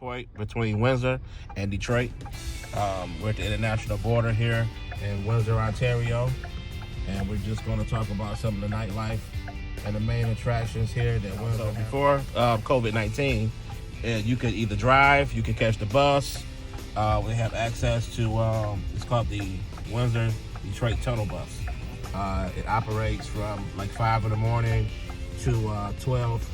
point between Windsor and Detroit. We're at the international border here in Windsor, Ontario, and we're just going to talk about some of the nightlife and the main attractions here that Windsor. So before COVID-19, you could either drive, you could catch the bus. We have access to it's called the Windsor Detroit Tunnel Bus. It operates from like 5 in the morning to 12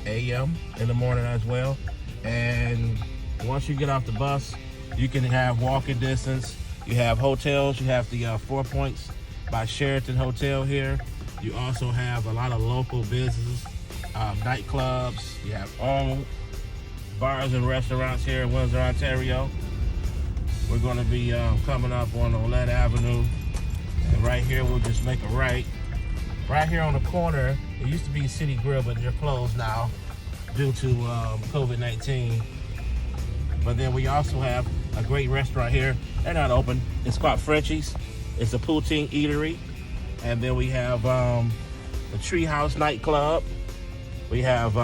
a.m. in the morning as well. And once you get off the bus, you can have walking distance. You have hotels. You have the 4 Points by Sheraton Hotel here. You also have a lot of local businesses, nightclubs. You have all bars and restaurants here in Windsor, Ontario. We're going to be coming up on Olette Avenue. And right here, we'll just make a right. Right here on the corner, it used to be City Grill, but they're closed now due to COVID-19. But then we also have a great restaurant here. They're not open. It's called Frenchie's. It's a poutine eatery. And then we have the Treehouse nightclub. We have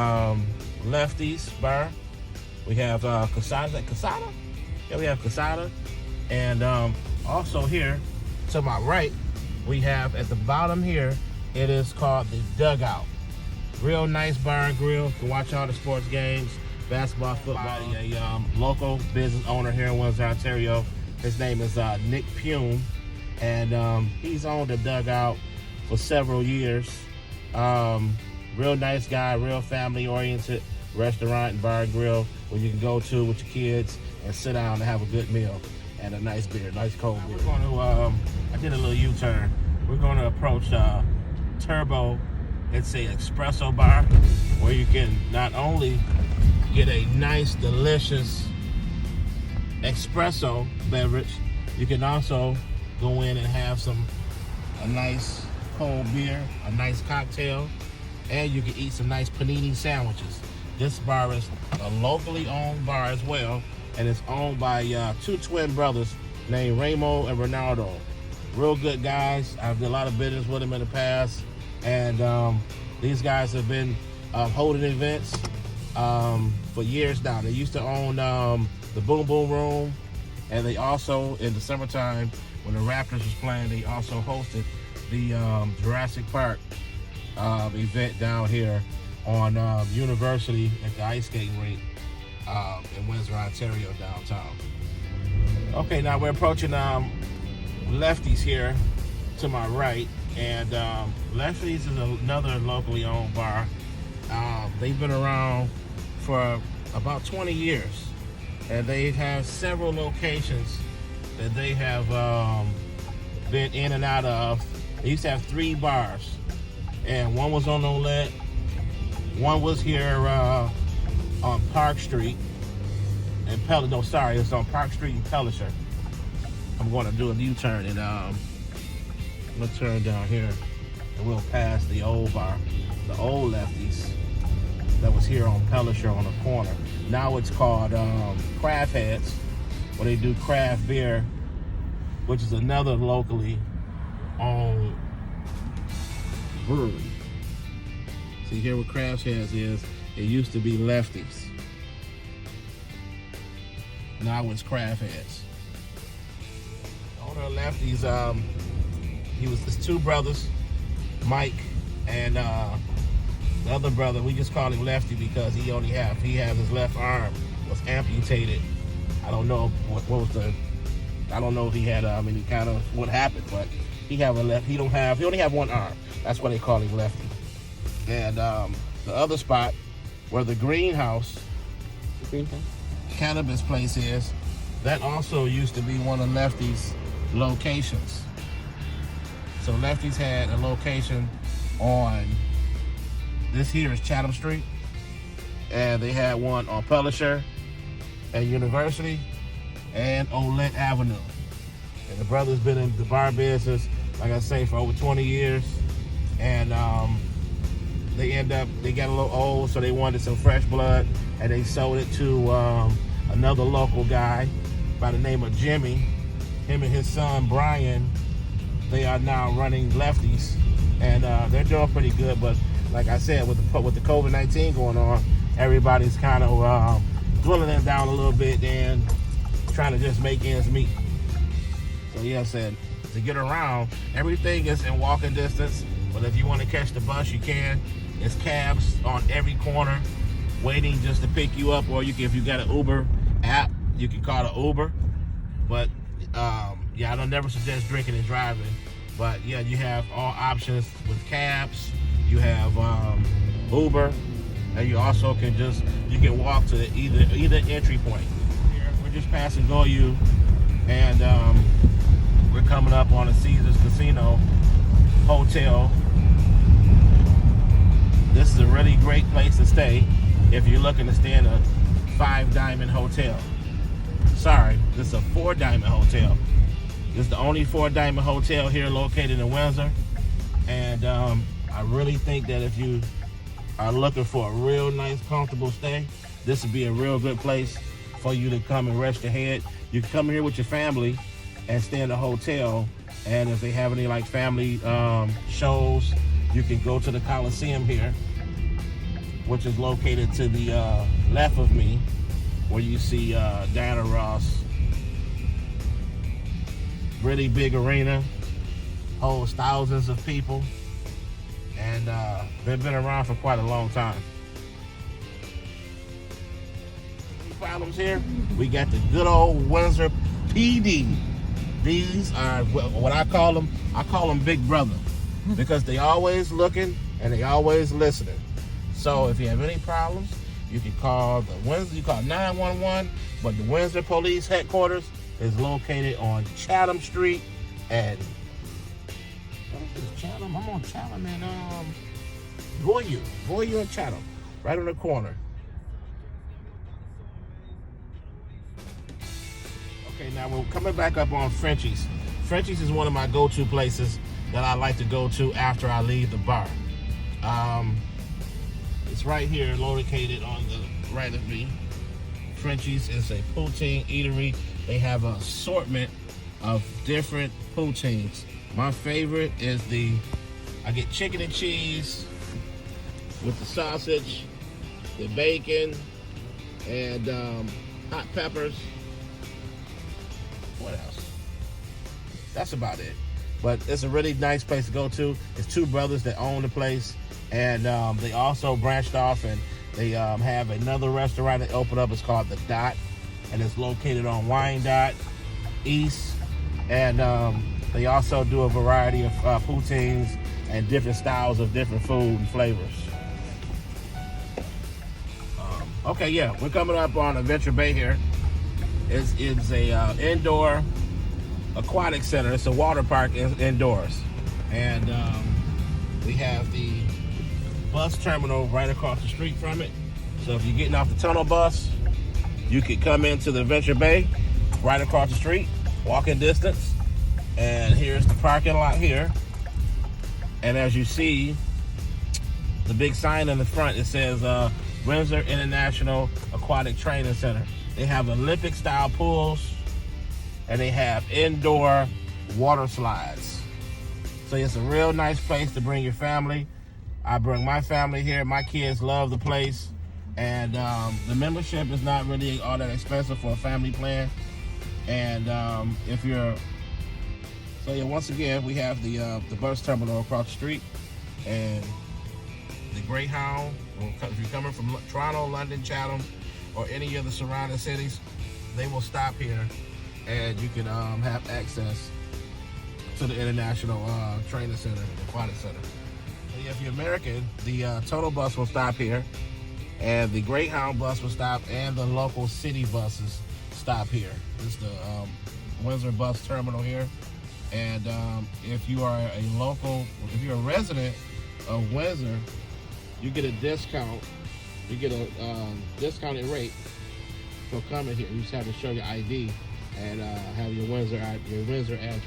Lefty's bar. We have Casada. Casada? Yeah, we have Casada. And also here, to my right, we have at the bottom here, it is called the Dugout. Real nice bar and grill. You can watch all the sports games, basketball, football. A local business owner here in Windsor, Ontario. His name is Nick Pume, and he's owned the Dugout for several years. Real nice guy, real family-oriented restaurant and bar and grill where you can go to with your kids and sit down and have a good meal and a nice beer, nice cold beer. We're going to, I did a little U-turn. We're going to approach Turbo. It's a espresso bar where you can not only get a nice, delicious espresso beverage, you can also go in and have a nice cold beer, a nice cocktail, and you can eat some nice panini sandwiches. This bar is a locally owned bar as well, and it's owned by two twin brothers named Ramo and Ronaldo. Real good guys. I've done a lot of business with them in the past, and these guys have been holding events for years now. They used to own the Boom Boom Room, and they also, in the summertime, when the Raptors was playing, they also hosted the Jurassic Park event down here on University at the ice skating rink in Windsor, Ontario, downtown. Okay, now we're approaching Lefty's here to my right, and Lefty's is another locally owned bar. They've been around for about 20 years, and they have several locations that they have been in and out of. They used to have 3 bars, and one was on Olette, one was here on Park Street, and it's on Park Street and Pellisher. I'm going to do a U-turn, and I'm going to turn down here, and we'll pass the old bar, the old Lefty's that was here on Pellisher on the corner. Now it's called Craft Heads, where they do craft beer, which is another locally owned brewery. See here what Craft Heads is, it used to be Lefty's. Now it's Craft Heads. The owner of Lefty's, his 2 brothers, Mike and the other brother, we just call him Lefty because he has his left arm was amputated. I don't know what was I don't know if he had any kind of what happened, but he only have one arm. That's why they call him Lefty. And the other spot where the greenhouse cannabis place is, that also used to be one of Lefty's locations. So Lefty's had a location on, this here is Chatham Street, and they had one on Pellisher and University and Olette Avenue. And the brother's been in the bar business, like I say, for over 20 years. And they got a little old, so they wanted some fresh blood, and they sold it to another local guy by the name of Jimmy. Him and his son Brian, they are now running Lefty's, and they're doing pretty good. But like I said, with the COVID-19 going on, everybody's kind of dwelling down a little bit than trying to just make ends meet. So yeah, I said to get around, everything is in walking distance. But if you want to catch the bus, you can. It's cabs on every corner waiting just to pick you up, or you can, if you got an Uber app, you can call the Uber. But yeah, I don't never suggest drinking and driving. But yeah, you have all options with cabs. You have Uber, and you also can you can walk to either entry point. Here, we're just passing Goyu, and we're coming up on a Caesars Casino Hotel. This is a really great place to stay if you're looking to stay in a 5-diamond hotel. Sorry, this is a 4-diamond hotel. This is the only 4-diamond hotel here located in Windsor. And I really think that if you are looking for a real nice, comfortable stay, this would be a real good place for you to come and rest your head. You can come here with your family and stay in the hotel. And if they have any like family shows, you can go to the Coliseum here, which is located to the left of me, where you see Diana Ross. Really big arena, holds thousands of people, and they've been around for quite a long time. Any problems here? We got the good old Windsor PD. These are what I call them. I call them Big Brother, because they always looking and they always listening. So if you have any problems, you can call the Windsor. You call 911, but the Windsor Police Headquarters is located on Chatham Street and what is this, Chatham? I'm on Chatham and Goyu and Chatham, right on the corner. Okay, now we're coming back up on Frenchie's. Frenchie's is one of my go-to places that I like to go to after I leave the bar. It's right here, located on the right of me. Frenchie's is a poutine eatery. They have an assortment of different poutines. My favorite is I get chicken and cheese with the sausage, the bacon, and hot peppers. What else? That's about it. But it's a really nice place to go to. It's two brothers that own the place, and they also branched off and they have another restaurant that opened up. It's called The Dot, and it's located on Wyandotte East. And they also do a variety of poutines and different styles of different food and flavors. Okay, yeah, we're coming up on Adventure Bay here. It's a indoor aquatic center. It's a water park indoors. And we have the bus terminal right across the street from it. So if you're getting off the tunnel bus, you can come into the Adventure Bay right across the street, walking distance. And here's the parking lot here. And as you see, the big sign in the front, it says Windsor International Aquatic Training Center. They have Olympic style pools and they have indoor water slides. So it's a real nice place to bring your family. I bring my family here. My kids love the place. And the membership is not really all that expensive for a family plan. And so yeah, once again, we have the bus terminal across the street, and the Greyhound. If you're coming from Toronto, London, Chatham, or any of the surrounding cities, they will stop here, and you can have access to the International Training Center, Aquatic Center. So yeah, if you're American, the Total Bus will stop here, and the Greyhound bus will stop, and the local city buses stop here. This is the Windsor bus terminal here. And if you are if you're a resident of Windsor, you get a discount. You get a discounted rate for coming here. You just have to show your ID and have your Windsor address.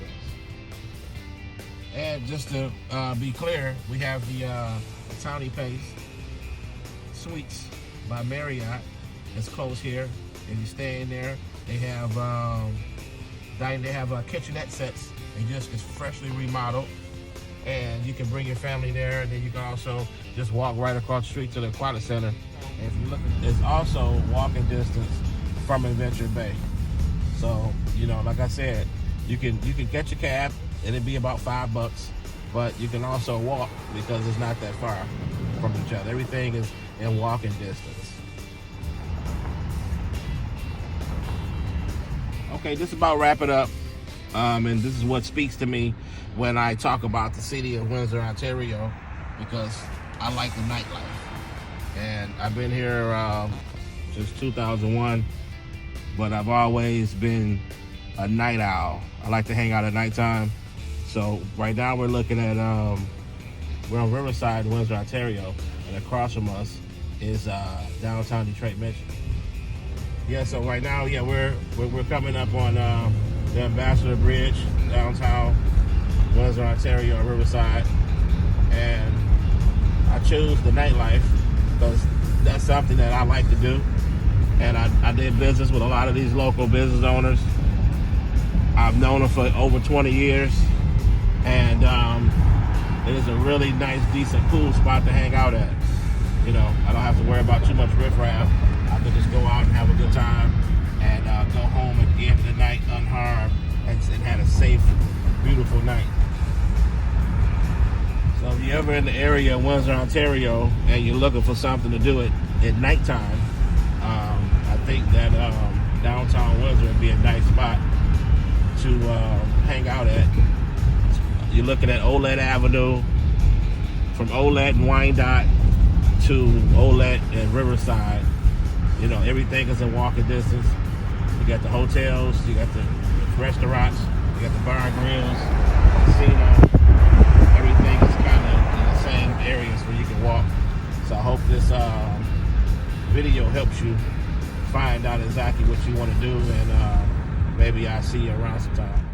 And just to be clear, we have the Townie Place Suites by Marriott. It's close here. If you stay in there, they have kitchenette sets. It's freshly remodeled, and you can bring your family there. And then you can also just walk right across the street to the Aquatic Center. And if you look, it's also walking distance from Adventure Bay. So, you know, like I said, you can catch a cab and it'd be about $5, but you can also walk because it's not that far from each other. Everything is in walking distance. Okay, just about wrap it up. And this is what speaks to me when I talk about the city of Windsor, Ontario, because I like the nightlife. And I've been here since 2001, but I've always been a night owl. I like to hang out at nighttime. So right now we're looking at, we're on Riverside, Windsor, Ontario, and across from us is downtown Detroit, Michigan. Yeah, so right now, yeah, we're coming up on the Ambassador Bridge, downtown Windsor, Ontario, Riverside, and I chose the nightlife because that's something that I like to do, and I did business with a lot of these local business owners. I've known them for over 20 years, and it is a really nice, decent, cool spot to hang out at. You know, I don't have to worry about too much riffraff. I can just go out and have a good time and go home at the end of the night unharmed and had a safe, beautiful night. So if you're ever in the area of Windsor, Ontario, and you're looking for something to do at nighttime, I think that downtown Windsor would be a nice spot to hang out at. You're looking at Olette Avenue, from Olette and Wyandotte to Olette and Riverside. You know, everything is in walking distance. You got the hotels, you got the restaurants, you got the bar and grills, casino. Everything is kind of in the same areas where you can walk. So I hope this video helps you find out exactly what you want to do, and maybe I'll see you around sometime.